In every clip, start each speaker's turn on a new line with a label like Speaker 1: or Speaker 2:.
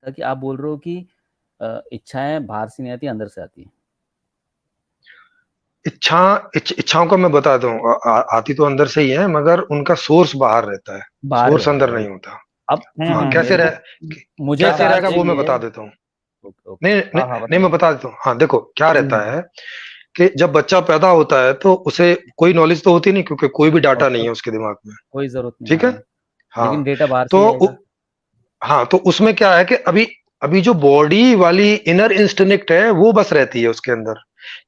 Speaker 1: था कि आप बोल रहे हो कि इच्छाएं बाहर से नहीं आती, अंदर से आती है।
Speaker 2: इच्छाओं का मैं बता दूं, आती तो अंदर से ही है, मगर उनका सोर्स बाहर रहता है,
Speaker 1: बाहर
Speaker 2: सोर्स
Speaker 1: रहता है,
Speaker 2: अंदर
Speaker 1: राइट।
Speaker 2: नहीं होता।
Speaker 1: अब
Speaker 2: हाँ,
Speaker 1: मेरे को, मुझे
Speaker 2: कैसे
Speaker 1: कहा
Speaker 2: रहेगा वो मैं
Speaker 1: जाइए।
Speaker 2: बता देता हूँ।
Speaker 1: Okay okay.
Speaker 2: नहीं नहीं
Speaker 1: हाँ हाँ,
Speaker 2: नहीं,
Speaker 1: बताइए।
Speaker 2: मैं बता देता हूँ। हाँ देखो क्या रहता
Speaker 1: हम्म।
Speaker 2: है कि जब बच्चा पैदा होता है तो उसे कोई नॉलेज तो होती नहीं, क्योंकि कोई भी डाटा
Speaker 1: ऑफ
Speaker 2: नहीं
Speaker 1: कोर्स,
Speaker 2: है उसके दिमाग में।
Speaker 1: कोई जरूरत नहीं,
Speaker 2: ठीक है।
Speaker 1: हाँ।
Speaker 2: हाँ
Speaker 1: लेकिन डेटा बाहर से
Speaker 2: तो
Speaker 1: ही आएगा।
Speaker 2: हाँ तो उसमें क्या है कि अभी अभी जो बॉडी वाली इनर इंस्टिंक्ट है वो बस रहती है उसके अंदर,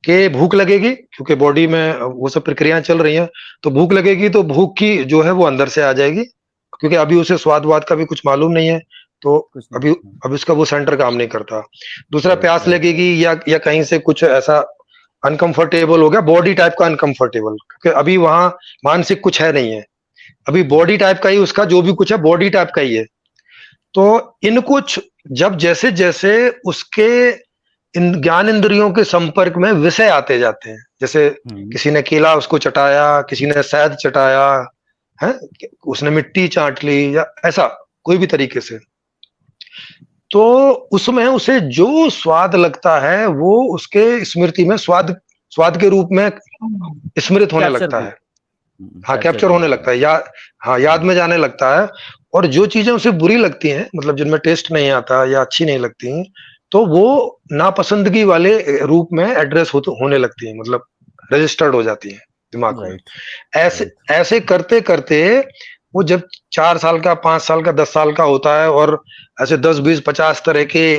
Speaker 2: कि भूख लगेगी, क्योंकि बॉडी में वो सब प्रक्रियाएं चल रही हैं। तो भूख लगेगी तो भूख की जो है वो अंदर से आ जाएगी, क्योंकि अभी उसे स्वाद वाद का भी कुछ मालूम नहीं है। तो
Speaker 1: कुछ नहीं।
Speaker 2: अभी अभी उसका वो सेंटर काम नहीं करता। दूसरा,
Speaker 1: राइट
Speaker 2: प्यास
Speaker 1: राइट।
Speaker 2: लगेगी या कहीं से कुछ ऐसा अनकंफर्टेबल हो गया, बॉडी टाइप का अनकंफर्टेबल, क्योंकि अभी वहां मानसिक कुछ है नहीं है, अभी बॉडी टाइप का ही उसका जो भी कुछ है बॉडी टाइप का ही है। तो इन कुछ, जब जैसे जैसे उसके इन ज्ञान इंद्रियों के संपर्क में विषय आते जाते हैं, जैसे
Speaker 1: हम्म।
Speaker 2: किसी ने केला उसको चटाया, किसी ने शहद चटाया है, उसने मिट्टी चाट ली, या ऐसा कोई भी तरीके से, तो उसमें उसे जो स्वाद लगता है वो उसके स्मृति में स्वाद स्वाद के रूप में स्मृत होने
Speaker 1: कैप्चर
Speaker 2: लगता
Speaker 1: कर,
Speaker 2: है। हाँ,
Speaker 1: कैप्चर
Speaker 2: कैप्चर
Speaker 1: कर
Speaker 2: होने
Speaker 1: लेता है।
Speaker 2: लगता है, हाँ, याद में जाने लगता है। और जो चीजें उसे बुरी लगती हैं, मतलब जिनमें टेस्ट नहीं आता या अच्छी नहीं लगती, तो वो नापसंदगी वाले रूप में एड्रेस होने लगती हैं, मतलब रजिस्टर्ड हो जाती हैं दिमाग में।
Speaker 1: राइट
Speaker 2: ऐसे
Speaker 1: राइट।
Speaker 2: ऐसे करते करते वो जब 4 साल का, 5 साल का, 10 साल का होता है, और ऐसे 10, 20, 50 तरह के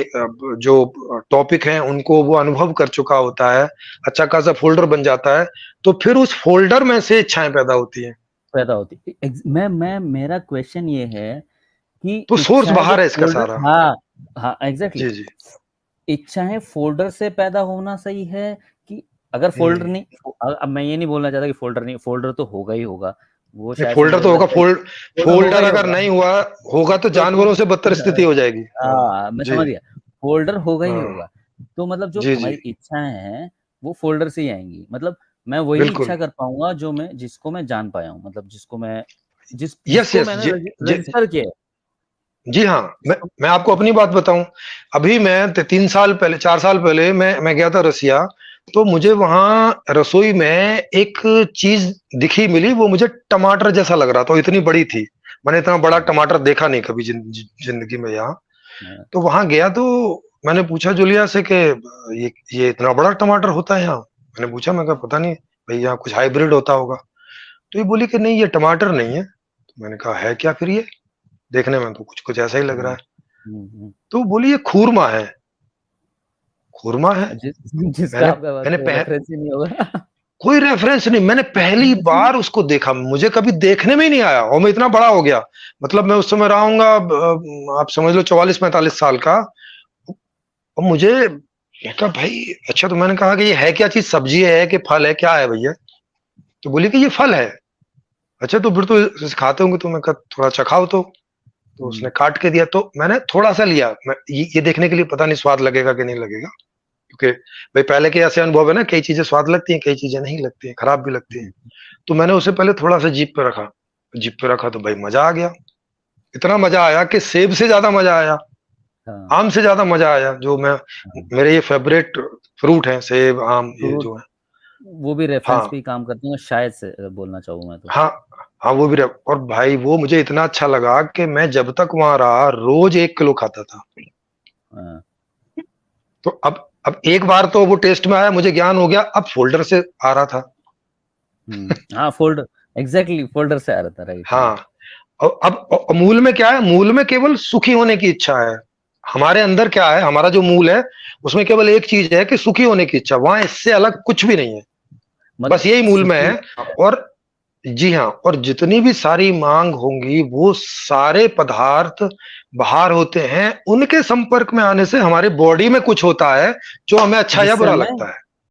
Speaker 2: जो टॉपिक हैं उनको वो अनुभव कर चुका होता है, अच्छा खासा फोल्डर बन जाता है, तो फिर उस फोल्डर में से इच्छाएं पैदा होती हैं।
Speaker 1: पैदा होती है। मैं मेरा क्वेश्चन ये है कि
Speaker 2: तो सोर्स
Speaker 1: इच्छाएं जो
Speaker 2: बाहर है इसका
Speaker 1: फोल्डर,
Speaker 2: सारा।
Speaker 1: हाँ हाँ एग्जैक्टली,
Speaker 2: जी जी।
Speaker 1: इच्छाएं फोल्डर से पैदा होना सही है कि अगर फोल्डर
Speaker 2: हम्म।
Speaker 1: नहीं, अब मैं ये नहीं बोलना चाहता कि फोल्डर नहीं, फोल्डर तो होगा ही होगा, वो
Speaker 2: नहीं,
Speaker 1: शायद से
Speaker 2: फोल्डर
Speaker 1: मुझे
Speaker 2: तो होगा,
Speaker 1: लगता है फोल्डर होगा
Speaker 2: फोल्डर
Speaker 1: ही
Speaker 2: अगर
Speaker 1: होगा।
Speaker 2: नहीं हुआ होगा तो
Speaker 1: तो
Speaker 2: जानवरों से बदतर स्थिति हो जाएगी। हाँ।
Speaker 1: हाँ मैं
Speaker 2: जी।
Speaker 1: समझ गया, फोल्डर होगा ही
Speaker 2: हाँ।
Speaker 1: होगा। तो मतलब जो
Speaker 2: जी जी।
Speaker 1: हमारी इच्छाएं हैं वो फोल्डर से ही आएंगी, मतलब मैं वही
Speaker 2: बिल्कुल।
Speaker 1: इच्छा कर पाऊंगा जो मैं, जिसको मैं जान पाया हूँ, मतलब
Speaker 2: यस
Speaker 1: जिसको
Speaker 2: यस।
Speaker 1: मैंने
Speaker 2: जी जी।
Speaker 1: रजिस्टर किया है।
Speaker 2: जी हाँ। मैं
Speaker 1: जिसको,
Speaker 2: मैं आपको अपनी बात बताऊं, अभी मैं 3 साल पहले, 4 साल पहले मैं गया था रसिया। तो मुझे वहां रसोई में एक चीज दिखी, मिली, वो मुझे टमाटर जैसा लग रहा था, इतनी बड़ी थी। मैंने इतना बड़ा टमाटर देखा नहीं कभी जिंदगी में यहाँ। तो वहां गया तो मैंने पूछा जूलिया से कि ये इतना बड़ा टमाटर होता है यहाँ। मैंने पूछा, मैं कहा पता नहीं भाई, यहाँ कुछ हाइब्रिड होता होगा। तो ये बोली कि नहीं, ये टमाटर नहीं है। तो मैंने कहा है क्या फिर ये, देखने में तो कुछ कुछ ऐसा ही लग रहा है। तो बोली ये खूरमा है। खूरमा है।
Speaker 1: जिसका
Speaker 2: मैंने
Speaker 1: आपका
Speaker 2: मैंने
Speaker 1: कोई रेफरेंस ही नहीं होगा।
Speaker 2: कोई रेफरेंस नहीं, मैंने पहली बार उसको देखा, मुझे कभी देखने में ही नहीं आया, और मैं इतना बड़ा हो गया। मतलब मैं उस समय रहूंगा, आप समझ लो 44-45 साल का। और मुझे, मैं कहा भाई अच्छा, तो मैंने कहा कि ये है क्या चीज, सब्जी है कि फल है, क्या है भैया। तो बोली कि ये फल है। अच्छा, तो फिर तो इसे खाते होंगे, तो मैं कहा थोड़ा चखाओ तो उसने काट के दिया, तो मैंने थोड़ा सा लिया, मैं ये देखने के लिए, पता नहीं स्वाद लगेगा कि नहीं लगेगा, क्योंकि भाई पहले के ऐसे अनुभव है ना, कई चीजें स्वाद लगती हैं, कई चीजें नहीं लगती हैं, खराब भी लगती हैं। तो मैंने उसे पहले थोड़ा सा जीप पे रखा, तो भाई मजा आ गया। इतना मजा आया कि सेब से ज्यादा मजा आया,
Speaker 1: हाँ
Speaker 2: आम से ज्यादा मजा आया। जो मैं,
Speaker 1: हाँ।
Speaker 2: मेरे ये फेवरेट फ्रूट हैं, सेब, आम, ये
Speaker 1: फ्रूट,
Speaker 2: जो है।
Speaker 1: वो भी रेफरेंस
Speaker 2: हाँ
Speaker 1: पे ही काम करती हैं शायद से, अगर बोलना चाहूँ मैं तो।
Speaker 2: हाँ। हाँ वो भी और भाई वो मुझे इतना अच्छा लगा कि मैं जब तक वहां रहा रोज 1 किलो खाता था।
Speaker 1: हाँ
Speaker 2: तो अब एक बार तो वो टेस्ट में आया, मुझे ज्ञान हो गया, अब फोल्डर से आ रहा था।
Speaker 1: हाँ फोल्डर, एग्जैक्टली फोल्डर से आ रहा था, राइट राइट।
Speaker 2: हाँ। और अब मूल में क्या है, मूल में केवल सुखी होने की इच्छा है। हमारे अंदर क्या है, हमारा जो मूल है उसमें केवल एक चीज है कि सुखी होने की इच्छा, वहां इससे अलग कुछ भी नहीं है, बस
Speaker 1: मतलब
Speaker 2: यही मूल में
Speaker 1: सुखी,
Speaker 2: है। और जी हाँ, और जितनी भी सारी मांग होंगी वो सारे पदार्थ बाहर होते हैं, उनके संपर्क में आने से हमारे बॉडी में कुछ होता है जो हमें अच्छा या
Speaker 1: जिससे
Speaker 2: बुरा
Speaker 1: हमें
Speaker 2: लगता है।